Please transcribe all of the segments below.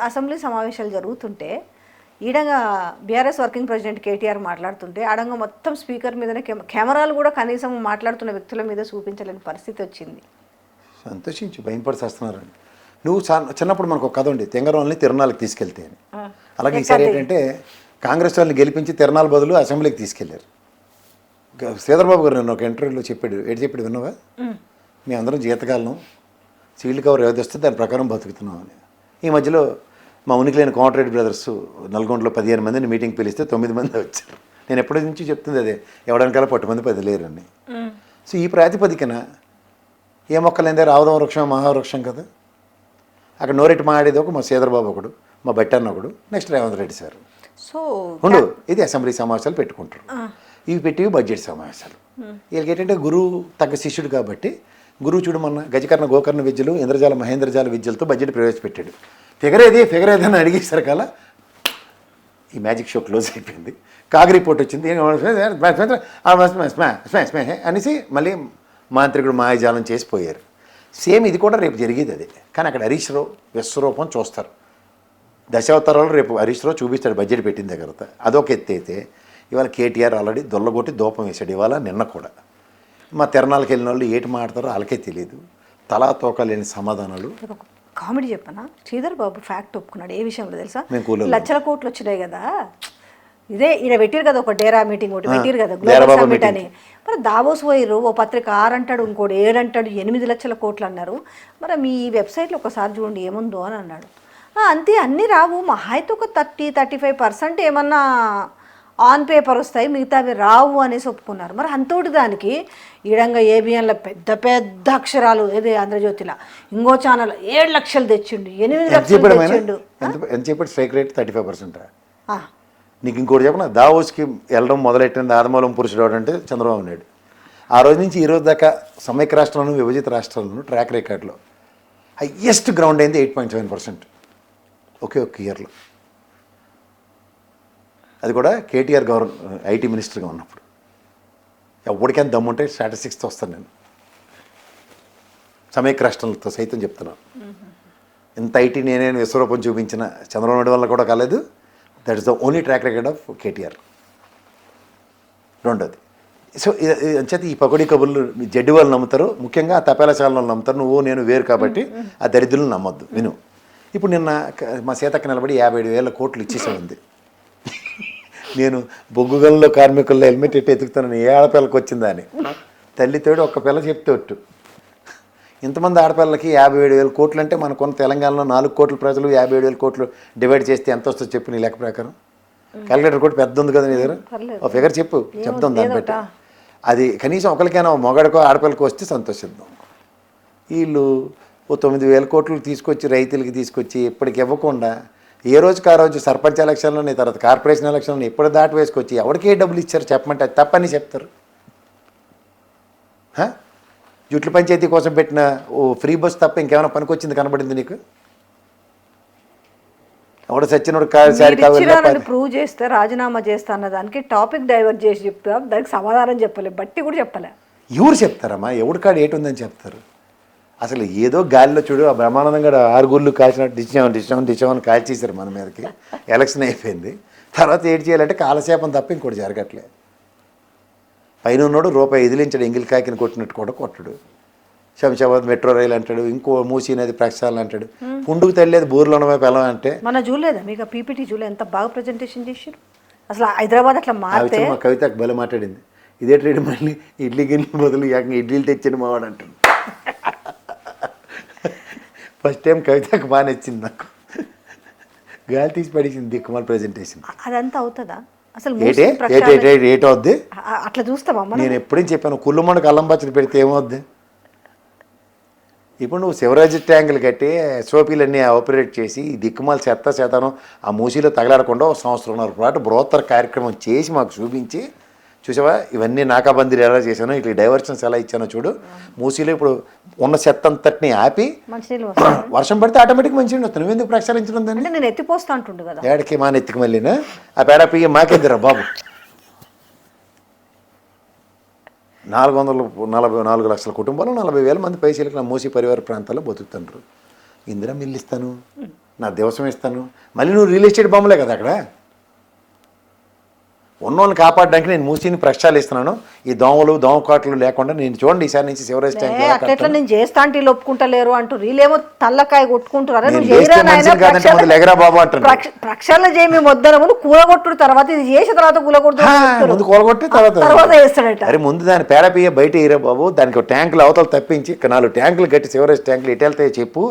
Assembly సమావేశాలు జరుగుతుంటే ఈడంగా BRS working president KTR మాట్లాడుతుంటే ఆడంగా మొత్తం స్పీకర్ మీదనే కెమెరాలు కూడా కనీసం మాట్లాడుతున్న వ్యక్తుల మీద చూపించలేని పరిస్థితి వచ్చింది. సంతోషించి భయపడిచేస్తున్నారండి. నువ్వు చిన్నప్పుడు మనకు ఒక కథ ఉంది, తెంగరోళ్ళని తిరునాళ్ళకి తీసుకెళ్తే అని. అలాగే ఈసారి ఏంటంటే కాంగ్రెస్ వాళ్ళని గెలిపించి తిరునాళ్ళ బదులు అసెంబ్లీకి తీసుకెళ్లారు. శ్రీధర్బాబు గారు నేను ఒక ఇంటర్వ్యూలో చెప్పాడు, చెప్పాడు విన్నావా, మేము అందరం జీతకాలం సీల్డ్ కవర్ ఏది వస్తే దాని ప్రకారం బతుకుతున్నాం అని. ఈ మధ్యలో మా ఉనికిలేని కోమటిరెడ్డి బ్రదర్స్ నల్గొండలో 15 మందిని మీటింగ్ పిలిస్తే 9 మంది వచ్చారు. నేను ఎప్పటి నుంచి చెప్తుంది అదే, ఎవడానికల్లా 10 మంది 10 లేరని. సో ఈ ప్రాతిపదికన ఏ మొక్కలైందే రావదం వృక్షం మహావృక్షం కదా. అక్కడ నోరెట్టి మాడేది ఒక మా శ్రీధర్బాబు ఒకడు, మా బట్టన్న ఒకడు, next Revanth Reddy sir. So ఉండు, ఇది అసెంబ్లీ సమావేశాలు పెట్టుకుంటారు. ఇవి పెట్టివి బడ్జెట్ సమావేశాలు. వీళ్ళకి ఏంటంటే గురువు తగ్గ శిష్యుడు కాబట్టి గురువు చూడమన్న గజకర్ణ గోకర్ణ విద్యలు ఇంద్రజాల మహేంద్రజాల విద్యలతో బడ్జెట్ ప్రవేశపెట్టాడు. ఫిగర్ ఏది అని అడిగేసరి కల్లా ఈ మ్యాజిక్ షో క్లోజ్ అయిపోయింది. కాగ్ రిపోర్ట్ వచ్చింది అనేసి మళ్ళీ మాంత్రికుడు మాయజాలం చేసిపోయారు. సేమ్ ఇది కూడా రేపు జరిగేది అదే. కానీ అక్కడ హరీష్ రావు విశ్వరూపం చూస్తారు. దశావతారాలు రేపు హరీష్ రావు చూపిస్తాడు బడ్జెట్ పెట్టిన దగ్గర. అదొక ఎత్తి అయితే ఇవాళ కేటీఆర్ ఆల్రెడీ దొల్లగొట్టి దూపం వేశాడు. ఇవాళ నిన్న కూడా మా తిరణాలకు వెళ్ళిన వాళ్ళు ఏటి మాట్లాడతారో వాళ్ళకే తెలియదు. తలా తోక లేని సమాధానాలు. కామెడీ చెప్పనా, శ్రీధర్ బాబు ఫ్యాక్ట్ ఒప్పుకున్నాడు. ఏ విషయంలో తెలుసా, లక్షల కోట్లు వచ్చినాయి కదా, ఇదే ఈయన పెట్టిరు కదా ఒక డేరా మీటింగ్ ఒకటి పెట్టిరు కదా గ్లోబల్ సమ్మిట్ అని. మరి దావోస్ పోయిర్రు, ఓ పత్రిక 6 అంటాడు, ఇంకోటి 7 అంటాడు, 8 లక్షల కోట్లు అన్నారు. మరి మీ వెబ్సైట్లో ఒకసారి చూడండి ఏముందో అని అన్నాడు. అంతే, అన్నీ రావు, మహా అయితే ఒక 30-35% ఏమన్నా ఆన్ పేపర్ వస్తాయి, మిగతావి రావు అనేసి ఒప్పుకున్నారు. మరి అంతోటి దానికి ఈడంగా ఏబిఎన్లో పెద్ద పెద్ద అక్షరాలు, ఏదే ఆంధ్రజ్యోతిలో ఇంకో ఛానల్ 7 లక్షలు తెచ్చిండు, 8 లక్షలు తెచ్చిండు. ఎంత చెప్పాడు స్ట్రైక్ రేట్ 35%. నీకు ఇంకోటి చెప్పిన, దావోస్కి వెళ్ళడం మొదలెట్టింది ఆదమూలం పురుషుడు అంటే చంద్రబాబు నాయుడు. ఆ రోజు నుంచి ఈ రోజు దాకా సమైక్య రాష్ట్రాలను విభజిత రాష్ట్రాలను ట్రాక్ రికార్డులో హయ్యెస్ట్ గ్రౌండ్ అయింది 8.7% ఒకే ఒక్క ఇయర్లో. అది కూడా కేటీఆర్ ఐటీ మినిస్టర్గా ఉన్నప్పుడు. ఎవరికైనా దమ్ముంటే స్టాటిస్టిక్స్తో వస్తాను నేను, సమైక్య రాష్ట్రాలతో సైతం చెప్తున్నాను. ఇంత ఐటీ నేనే విశ్వరూపం చూపించిన చంద్రబాబు నాయుడు వల్ల కూడా కాలేదు. That is the only track record of KTR. రెండోది, సో అంచేత ఈ పకోడీ కబుర్లు జడ్డి వాళ్ళు నమ్ముతారు, ముఖ్యంగా ఆ తపేలా ఛానల్ నమ్ముతారు. నువ్వు నేను వేరు కాబట్టి ఆ దరిద్రులను నమ్మొద్దు. విను, ఇప్పుడు నిన్న మా సీతక్క నిలబడి 57,000 కోట్లు ఇచ్చేసేది. నేను బొగ్గుగల్లో కార్మికుల్లో హెల్మెట్ ఎట్టి ఎతుకుతానని ఏ ఆడపిల్లకి వచ్చిందా అని. తల్లితోడు ఒక్క పిల్ల చెప్తే ఒట్టు. ఇంతమంది ఆడపిల్లలకి 57,000 కోట్లు అంటే మనకున్న తెలంగాణలో 4 కోట్ల ప్రజలు 57,000 కోట్లు డివైడ్ చేస్తే ఎంత వస్తుందో చెప్పు నీ లెక్క ప్రకారం. క్యాలిక్యులేటర్ కూడా పెద్ద ఉంది కదా నీ దగ్గర, ఒక ఫిగర్ చెప్పు, చెప్తాం దాన్ని బట్టి. అది కనీసం ఒకరికైనా మొగాడికో ఆడపిల్లకో వస్తే సంతోషిద్దాం. వీళ్ళు ఓ 9,000 కోట్లు తీసుకొచ్చి రైతులకి తీసుకొచ్చి ఇప్పటికి ఇవ్వకుండా ఏ రోజుకి ఆ రోజు సర్పంచ్ ఎలక్షన్లోని తర్వాత కార్పొరేషన్ ఎలక్షన్లో ఇప్పుడు దాటి వేసుకొచ్చి ఎవరికి ఏ డబ్బులు ఇచ్చారు చెప్పమంటే అది తప్పని చెప్తారు. జుట్ల పంచాయతీ కోసం పెట్టిన ఓ ఫ్రీ బస్ తప్ప ఇంకేమైనా పనికొచ్చింది కనబడింది నీకు? ఎవడ సచ్చినోడు ప్రూవ్ చేస్తే రాజీనామా చేస్తా అన్న దానికి టాపిక్ డైవర్ట్ చేసి చెప్తా, దానికి సమాధానం చెప్పలే, బట్టి కూడా చెప్పలే. ఎవరు చెప్తారమ్మా? ఎవడి కాడ ఏటుందని చెప్తారు? అసలు ఏదో గాలిలో చూడు, ఆ బ్రహ్మానందంగా 6 గుళ్ళు కాల్చినట్టు డిచ్చామని కాల్చేసారు మన మీదకి. ఎలక్షన్ అయిపోయింది, తర్వాత ఏడు చేయాలంటే కాలక్షేపం తప్ప ఇంకోటి జరగట్లే. పైన ఉన్నాడు రూపాయి ఎదిలించాడు, ఎంగిల్ కాకిని కొట్టినట్టు కూడా కొట్టడు. శంషాబాద్ మెట్రో రైలు అంటాడు, ఇంకో మూసీ నది ప్రక్షాళన అంటాడు, పుండుకు తల్లేదు బూర్లో ఉన్న పిల్లం అంటే. మన చూడలేదా మీకు పీపీటీ చూడలేదు? ఎంత బాగా ప్రజెంటేషన్ చేశారు అసలు. హైదరాబాద్ అట్లా మారితే మా కవితకు బలం మాట్లాడింది, ఇదే ట్రేడ్ మళ్ళీ ఇడ్లీ గిన్నె బదులు ఇడ్లీలు తెచ్చిన మావాడు అంటాడు. ఫస్ట్ టైం కవితకు బాగా నచ్చింది నాకు, గాలి తీసి పడేసింది దిక్కుమాల ప్రజెంటేషన్. అదంతా అవుతుందా అసలు? ఏటవుద్ది అట్లా చూస్తావా? నేను ఎప్పుడేం చెప్పాను, కుళ్ళుమండకు అల్లం పచ్చడి పెడితే ఏమవుద్ది? ఇప్పుడు నువ్వు శివరాజ్ ట్యాంకులు కట్టి సోపీలన్నీ ఆపరేట్ చేసి దిక్కుమాల శాతం ఆ మూసీలో తగలాడకుండా 1.5 సంవత్సరం పాటు బృహత్తర కార్యక్రమం చేసి మాకు చూపించి, చూసావా ఇవన్నీ నాకాబందీలు ఎలా చేశానో, ఇట్లా డైవర్షన్స్ ఎలా ఇచ్చానో చూడు. మూసీలో ఇప్పుడు ఉన్న చెత్త అంతటిని ఆపి వర్షం పడితే ఆటోమేటిక్ మంచిగా వస్తుంది. నువ్వెందుకు ప్రక్షాళించడం దాన్ని? నేను ఎత్తిపోస్తా అంటుండు కదా, ఏడకి మా నెత్తికి మళ్ళీనా ఆ పేడ పియ్య మాకేందిరా బాబు. 444 లక్షల కుటుంబాలు 40,000 మంది పైసలకి నా మూసీ పరివార ప్రాంతాల్లో బతుకుతుండ్రు. ఇందిరా మిల్లు ఇస్తాను, నా దివసం ఇస్తాను. మళ్ళీ నువ్వు రియల్ ఎస్టేట్ బొమ్మలే కదా అక్కడ. ఉన్నోళ్ళని కాపాడడానికి నేను మూసిని ప్రక్షాళన ఇస్తున్నాను. ఈ దోమకాట్లు లేకుండా నేను చూడండి ఈసారి నుంచి సివరేజ్ ట్యాంక్ అట్లా నేను చేస్తా అంటే వీళ్ళు ఒప్పుకుంటలేరు అంటూ వీళ్ళేమో తల్లకాయ కొట్టుకుంటారు. ఎగరా బాబు అంటారు. ప్రక్షాళన చేయి మేము వద్దన ముందు కూలగొట్టు తర్వాత ఇది చేసిన తర్వాత ముందు కూలగొట్టి తర్వాత చేస్తాడట. అరే ముందు దాని పేడపియ్య బయట ఇరా బాబు, దానికి ట్యాంకులు అవతల తప్పించి 4 ట్యాంకులు కట్టి సివరేజ్ ట్యాంకులు ఇటు వెళ్తాయి చెప్పు,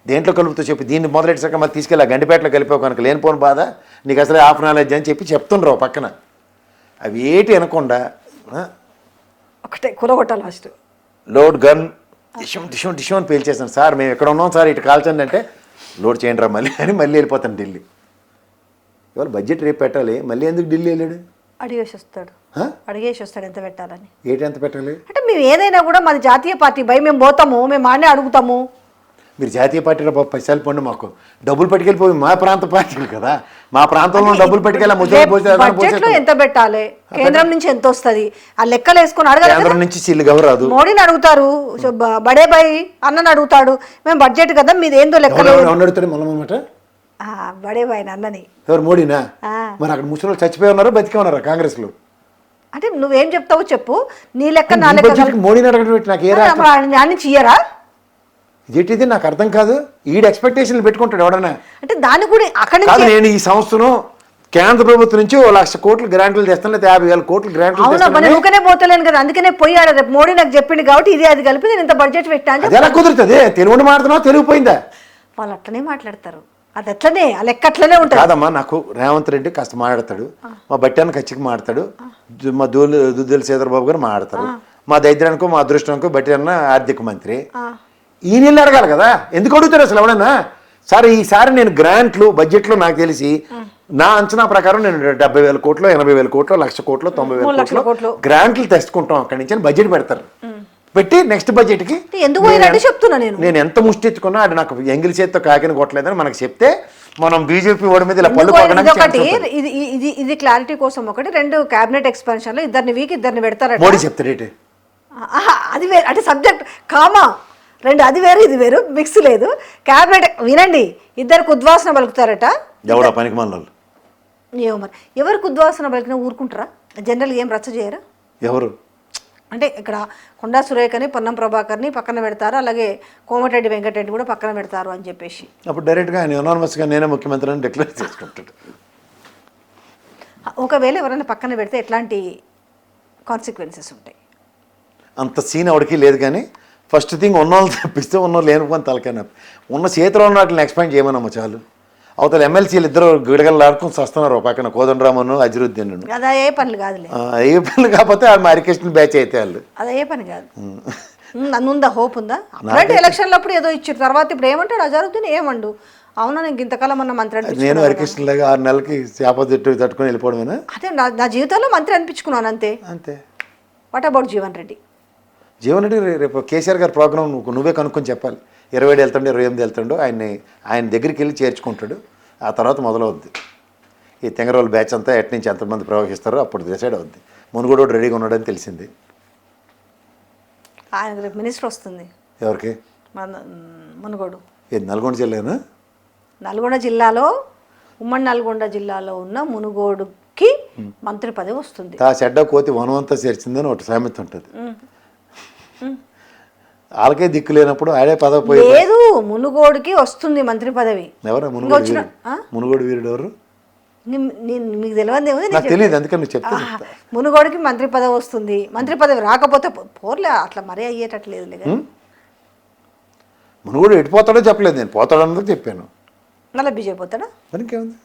దేంట్లో కలుపుతూ చెప్పి దీన్ని మొదలెట్టాక మళ్ళీ తీసుకెళ్ళి గండిపేటలో కలిపావు కనుక లేనిపోని బాధ నీకు అసలే హాఫ్ నాలెడ్జ్ అని చెప్తుండ్రు పక్కన. అవి ఏటి అనకుండా ఒకటే కూలగొట్టాలి ఫస్ట్. లోడ్ గన్ డిషం అని పేల్చేసాను. సార్ మేము ఎక్కడ ఉన్నాం సార్ ఇటు కాల్చండి అంటే లోడ్ చేయండి రా మళ్ళీ అని మళ్ళీ వెళ్ళిపోతాను ఢిల్లీ. ఇవాళ బడ్జెట్ రేపు పెట్టాలి, మళ్ళీ ఎందుకు ఢిల్లీ వెళ్ళాడు? అడిగేసి వస్తాడు ఎంత పెట్టాలని. ఎంత పెట్టాలి అంటే మేము ఏదైనా కూడా మాది జాతీయ పార్టీ భయ మేము పోతాము, మేము ఆడే అడుగుతాము. మీరు జాతీయ పార్టీలో పైసలు పండు మాకు డబ్బులు పట్టుకెళ్ళిపోయి మా ప్రాంత పార్టీలు కదా, మా ప్రాంతంలో డబ్బులు పట్టుకెళ్ళి ఎంత పెట్టాలి, కేంద్రం నుంచి ఎంత వస్తుంది ఆ లెక్కలు వేసుకొని అడగాలి. కేంద్రం నుంచి చిల్లు రాదు. మోడీని అడుగుతారు, బడే బాయ్ అన్నని అడుగుతాడు, మేము బడ్జెట్ కదా మీది ఏందో లెక్కలు అడుగుతాడు మళ్ళమాట బడే బాయ్ అన్నని. ఎవరు మోడీనా? మరి అక్కడ ముసలి చచ్చిపోయి ఉన్నారా బతికే ఉన్నారా కాంగ్రెస్ లో? అంటే నువ్వేం చెప్తావో చెప్పు, నీ లెక్క నా లెక్క. మోడీని అడగడం నాకు ఏ చెయ్యరా ఇదేంటిది నాకు అర్థం కాదు. ఈడు ఎక్స్పెక్టేషన్లు పెట్టుకుంటాడు ఎవడన్నా. అంటే దాన్ని కూడా అక్కడ కాదు, నేను ఈ సంవత్సరం కేంద్ర ప్రభుత్వం నుంచి 1,00,000 కోట్లు గ్రాంట్లు తెస్తాను, లేదా 50,000 కోట్లు గ్రాంట్లు నువ్వునే పోతలేను కదా, అందుకనే పోయాడు. రేపు మోడీ నాకు చెప్పింది కాబట్టి ఇది అది కలిపి నేను ఇంత బడ్జెట్ పెట్టాను. ఎలా కుదురుతుంది? తెలుగు మాట్లాడుతున్నావు, తెలుగు పోయిందా? వాళ్ళు అట్లనే మాట్లాడతారు, అది అట్లనే ఆ లెక్క అట్లనే ఉంటుంది. కాదమ్మా, నాకు రేవంత్ రెడ్డి కాస్త మాట్లాడతాడు, మా బట్టాన్ని ఖచ్చితంగా మాట్లాడతాడు, మా దుద్దుల శ్రీధరబాబు గారు మాట్లాడతారు, మా దరిద్రానికో మా అదృష్టానికో బట్టి అన్న ఆర్థిక మంత్రి. ఈయన వెళ్ళి అడగాలి కదా, ఎందుకు అడుగుతారు అసలు ఎవడన్నా? సార్ ఈసారి నేను గ్రాంట్లు బడ్జెట్లో నాకు తెలిసి నా అంచనా ప్రకారం నేను 70,000 కోట్లు 80,000 కోట్లు 1,00,000 కోట్లు 90,000 కోట్లు గ్రాంట్లు తెచ్చుకుంటాం అక్కడి నుంచి బడ్జెట్ పెడతారు. పెట్టి నెక్స్ట్ బడ్జెట్కి నేను ఎంత ముష్టి ఎత్తుకున్నా అది నాకు ఎంగిలి చేతితో కాకిని కొట్టలేదని మనకు చెప్తే మనం బీజేపీ ఓడి మీద ఇలా పళ్ళు ఒకటి ఇది క్లారిటీ కోసం ఒకటి 2 క్యాబినెట్ ఎక్స్పాన్షన్లో ఇద్దరిని వీక్ ఇద్దరిని పెడతారు మోడీ చెప్తాడు. అది వేరు అంటే సబ్జెక్ట్ కామా 2 అది వేరు ఇది వేరు మిక్స్ లేదు. క్యాబినెట్ వినండి, ఇద్దరికి ఉద్వాసన పలుకుతారట. ఎవడా పనికి మనలు ఏమో మరి ఎవరికి ఉద్వాసన పలికినా ఊరుకుంటారా? జనరల్గా ఏం రచ్చ చేయరా? ఎవరు అంటే ఇక్కడ కొండా సురేఖని పొన్నం ప్రభాకర్ని పక్కన పెడతారు, అలాగే కోమటిరెడ్డి వెంకటరెడ్డి కూడా పక్కన పెడతారు అని చెప్పేసి అప్పుడు డైరెక్ట్గా ఆయన యునానిమస్గా నేనే ముఖ్యమంత్రి అని డిక్లేర్ చేసుకుంటాడు. ఒకవేళ ఎవరైనా పక్కన పెడితే ఎట్లాంటి కాన్సిక్వెన్సెస్ ఉంటాయి? అంత సీన్ ఎవరికి లేదు, కానీ ఫస్ట్ థింగ్ ఉన్నోళ్ళు తప్పిస్తే ఉన్నోళ్ళు లేనిపోని తలకైనా ఉన్న చేతిలో ఉన్న వాటిని ఎక్స్పాండ్ చేయమన్నమ్మ చాలు. అవతల ఎమ్మెల్సీలు ఇద్దరు గిడగలాడుకుని వస్తున్నారు పక్కన కోదండరామను అజిరుద్దీన్. అదే ఏ పనులు కాదులే, ఏ పనులు కాకపోతే మా హరికృష్ణ బ్యాచ్ అయితే వాళ్ళు అదే ఏ పని కాదు. ఉందా హోప్ ఉందా? అలాంటి ఎలక్షన్లు అప్పుడు ఏదో ఇచ్చారు, తర్వాత ఇప్పుడు ఏమంటాడు అజరుద్దీన్ ఏమండు? అవునా నేను ఇంతకాలం అన్న మంత్రి నేను హరికృష్ణలాగా 6 నెలలకి చేప తట్టుకుని వెళ్ళిపోవడమేనా? అదే నా జీవితంలో మంత్రి అనిపించుకున్నాను అంతే. What about Jeevan Reddy? జీవన్ రెడ్డి రేపు కేసీఆర్ గారి ప్రోగ్రామ్ నువ్వే కనుక్కొని చెప్పాలి. 27 వెళ్తాడు 28 వెళ్తాడు, ఆయన దగ్గరికి వెళ్ళి చేర్చుకుంటాడు. ఆ తర్వాత మొదలవుద్ది ఈ తెంగరోళ్ళ బ్యాచ్ అంతా ఎట్ నుంచి ఎంతమంది ప్రవహిస్తారో అప్పుడు డిసైడ్ అవుద్ది. మునుగోడు రెడీగా ఉన్నాడని తెలిసింది. ఆయన రేపు మినిస్టర్ వస్తుంది. ఎవరికి? మునుగోడు. నల్గొండ జిల్లానా? నల్గొండ జిల్లాలో ఉమ్మడి నల్గొండ జిల్లాలో ఉన్న మునుగోడుకి మంత్రి పదవి వస్తుంది. ఆ చెడ్డ కోతి వనవంతా చేర్చిందని ఒకటి సామెత ఉంటుంది. వాళ్ళకే దిక్కు లేనప్పుడు ఆడే పదవి పోయి లేదు, మునుగోడుకి వస్తుంది మంత్రి పదవి. ఎవరు మునుగోడు వీరుడు ఎవరు? మీకు తెలియదు, నాకు తెలియదు, అందుకని నువ్వు చెప్తా. మునుగోడుకి మంత్రి పదవి వస్తుంది. మంత్రి పదవి రాకపోతే పోర్లే, అట్లా మరీ అయ్యేటట్లేదు. మునుగోడు ఎటుపోతాడో చెప్పలేదు, నేను పోతాడన్నది చెప్పాను. మళ్ళీ బీజేపీ పోతాడా? మనకేముంది,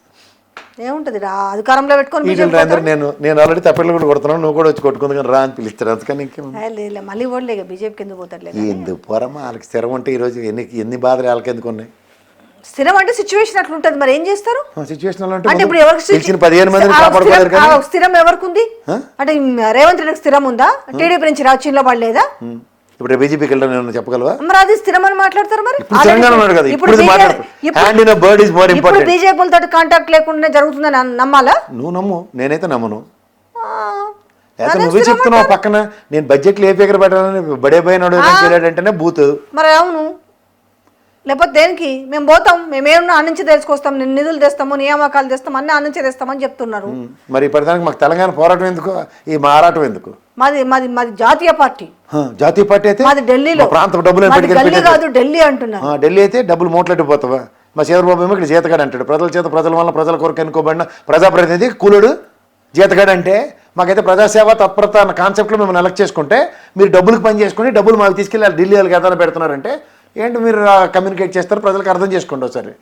ఏముంటుంది అధికారంలో పెట్టుకొని నేను ఆల్రెడీ తప్పెళ్ళు కూడా కొడుతున్నాను, నువ్వు కూడా వచ్చి కొట్టుకుంది కానీ రా అని పిలుస్తాడు. అందుకని ఇంకేముంది, మళ్ళీ ఓడలే బీజేపీకి ఎందుకు పోతాడు? ఎందుకు పోరమ్మా, వాళ్ళకి స్థిరం ఉంటే ఈరోజు ఎన్ని బాధలు వాళ్ళకి ఎందుకు ఉన్నాయి? స్థిరం అంటే సిచ్యువేషన్ అట్లా ఉంటుంది, మరి ఏం చేస్తారు? సిచ్యువేషన్ అంటే ఇప్పుడు ఎవరికి 15 మందిని కాపాడుకోలేరు. స్థిరం ఎవరికి ఉంది అంటే రేవంత్ రెడ్డికి స్థిరం ఉందా? టీడీపీ నుంచి రాజ్యంలో పడలేదా? ఇప్పుడు బీజేపీకి వెళ్ళడం నేను చెప్పగలవా? మరి అది స్థిరం అని మాట్లాడతారు. మరి ఇప్పుడు బీజేపీలతో కాంటాక్ట్ లేకుండా జరుగుతుందని నమ్మాలా? నువ్వు నమ్ము, నేనైతే నమ్మను. నువ్వే చెప్తున్నావు పక్కన నేను బడ్జెట్లు ఏ ఫిగర్ పెట్టాలని బడే పోయినాడు అంటేనే బూత్. మరి అవును, లేకపోతే దేనికి మేము పోతాం, మేమేమన్నా ఆ నుంచి తెలుసుకొస్తాం, నేను నిధులు తెస్తాము, నియామకాలు తెస్తాం, అన్నీ ఆ నుంచే తెస్తామని చెప్తున్నారు. మరి ఇప్పటిదానికి మాకు తెలంగాణ పోరాటం ఎందుకు, ఈ మారాటం ఎందుకు? మాది మాది మాది జాతీయ పార్టీ. జాతీయ పార్టీ అయితే మాది ఢిల్లీలో, ప్రాంతం డబ్బులు గల్లీ కాదు ఢిల్లీ అంటున్నారు. ఢిల్లీ అయితే డబ్బులు మూటలెట్టిపోతావా? మా చంద్రబాబు ఏమో ఇక్కడ జీతగాడు అంటాడు. ప్రజల చేత ప్రజల వల్ల ప్రజల కొరకు ఎన్నుకోబడిన ప్రజాప్రతినిధి కూలుడు జీతగాడు అంటే, మాకైతే ప్రజాసేవ తత్పరత అన్న కాన్సెప్ట్లో మేము ఎలక్ట్ చేసుకుంటే మీరు డబ్బులకు పని చేసుకుని డబ్బులు మాకు తీసుకెళ్ళి ఢిల్లీ వాళ్ళకి ఏదైనా పెడుతున్నారంటే ఏంటి మీరు కమ్యూనికేట్ చేస్తారు? ప్రజలకు అర్థం చేసుకోండి ఒకసారి.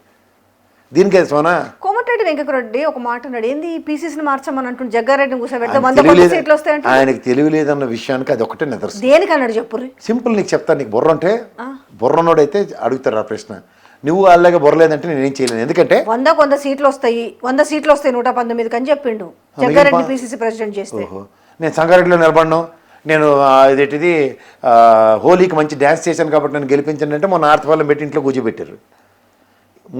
దీనికే సోనా కోమటిరెడ్డి వెంకటరెడ్డి ఒక మాట అన్నాడు, ఏంది పీసీసీని మార్చమని అంటుండే, జగ్గారెడ్డిని కూర్చోబెడితే 100 సీట్లు వస్తాయంటే. ఆయనకి తెలివి లేదన్న విషయానికి అది ఒకటే నిదర్శనం. దేనికి అన్నాడు చెప్పుర్రి? సింపుల్, నీకు చెప్తాను. నీకు బుర్ర ఉంటే బుర్రనోడైతే అడుగుతారు ఆ ప్రశ్న. నువ్వు అలాగే బుర్రలేదంటే నేనేం చేయలేను. ఎందుకంటే 100 సీట్లు వస్తాయి, 100 సీట్లు వస్తాయి 119 అని చెప్పిండు జగ్గారెడ్డి పీసీసీ ప్రెసిడెంట్ చేస్తే. నేను సంగారెడ్డిలో నిలబడను, నేను ఇదేంటిది హోలీకి మంచి డ్యాన్స్ చేశాను కాబట్టి నన్ను గెలిపించండి అంటే మొన్న ఆర్తపాలెం పెట్టి ఇంట్లో కూర్చోబెట్టారు.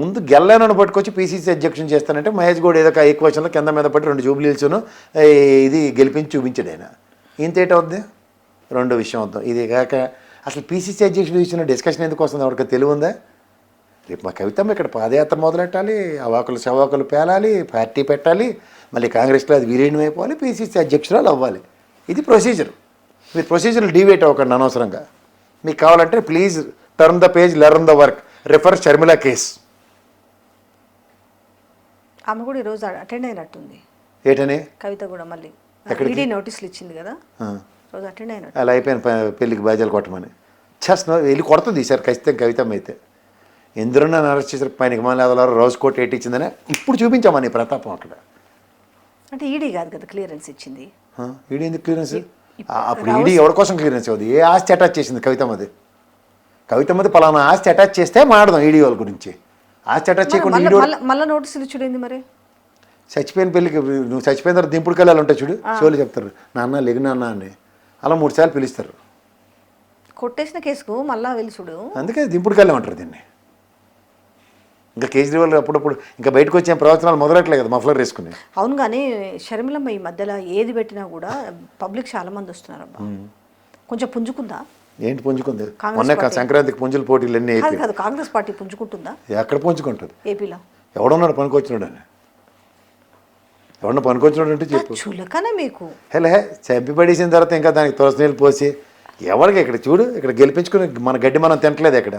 ముందు గెల్లానని పట్టుకొచ్చి పీసీసీ అధ్యక్షుని చేస్తానంటే మహేష్ గౌడ్ ఏదో ఈక్వేషన్లో కింద మీద పట్టి 2 జూబ్లీల్స్ను ఇది గెలిపించి చూపించాడు ఆయన. ఇంతేటవుద్ది? రెండో విషయం అవుతాం. ఇది కాక అసలు పీసీసీ అధ్యక్షుడు ఇచ్చిన డిస్కషన్ ఎందుకు వస్తుంది? ఎవరికి తెలివి ఉందా? రేపు మా కవితమ్మ ఇక్కడ పాదయాత్ర మొదలెట్టాలి, అవాకులు సవాకులు పేలాలి, పార్టీ పెట్టాలి, మళ్ళీ కాంగ్రెస్లో అది విలీనం అయిపోవాలి, పీసీసీ అధ్యక్షురాలు అవ్వాలి. ఇది ప్రొసీజర్. మీరు ప్రొసీజర్లు డివేట్ అవ్వకండి అనవసరంగా. మీకు కావాలంటే please turn the page, learn the work, refer Sharmila case. ఆమె కూడా ఈరోజు అటెండ్ అయినట్టుంది. ఏటని? కవిత కూడా మళ్ళీ ఈడీ నోటీసులు ఇచ్చింది కదా, రోజు అటెండ్ అయినట్టు. అలా అయిపోయిన పెళ్ళికి బాధ్యాలు కొట్టమని వెళ్ళి కొడుతుంది ఈసారి ఖచ్చితంగా కవితమ్మ అయితే. ఎందులో నన్ను అరెస్ట్ చేశారు, పైనకి మళ్ళీ అదలారు రోజు కోట్ ఎట్టించిందని ఇప్పుడు చూపించామని ప్రతాపం అక్కడ. అంటే ఈడీ కాదు కదా క్లియరెన్స్ ఇచ్చింది. ఈడీ ఎందుకు క్లియరెన్స్? అప్పుడు ఈడీ ఎవరి కోసం క్లియరెన్స్ ఇవ్వదు? ఏ ఆస్తి అటాచ్ చేసింది కవితమ్మది? కవితమ్మది పలానా ఆస్తి అటాచ్ చేస్తే మాట్లాడదాం ఈడీ వాళ్ళ గురించి. ఆస్తి అటాచ్ చేయకుండా మళ్ళీ నోటీసులు చూడండి. మరి చచ్చిపోయిన పెళ్ళికి నువ్వు చచ్చిపోయిన తర్వాత దింపుడు కళ్ళాలు ఉంటాయి చూడు, షోలు చెప్తారు నాన్న లెగు నాన్న అని, అలా 3 సార్లు పిలుస్తారు. కొట్టేసిన కేసుకు మళ్ళా వెలుసుడు, అందుకే దింపుడు కళ్ళం అంటారు దీన్ని. ఇంకా కేజ్రీవాల్ అప్పుడప్పుడు ఇంకా బయటకు వచ్చే ప్రవచనాలు మొదలట్లే కదా మఫ్లర్ వేసుకుని. అవును, కానీ షర్మిలమ్మ ఈ మధ్యలో ఏది పెట్టినా కూడా పబ్లిక్ చాలా మంది వస్తున్నారు. అబ్బా కొంచెం పుంజుకుందా? ఏంటి పుంజుకుంది? మొన్న సంక్రాంతికి పుంజుల పోటీలు అన్నీ కాదు, కాంగ్రెస్ పార్టీ పుంజుకుంటుందా? ఎక్కడ పుంజుకుంటుంది? ఏపీలో ఎవడున్నాడు పనికొచ్చినాడు అని? ఎవడన్నా పనికొచ్చినాడు అంటే చెప్పు. చులకనే మీకు. హే చంపి పడేసిన తర్వాత ఇంకా దానికి తులసి నీళ్ళు పోసి ఎవరికి ఇక్కడ చూడు, ఇక్కడ గెలిపించుకుని మన గడ్డి మనం తినట్లేదు. ఇక్కడ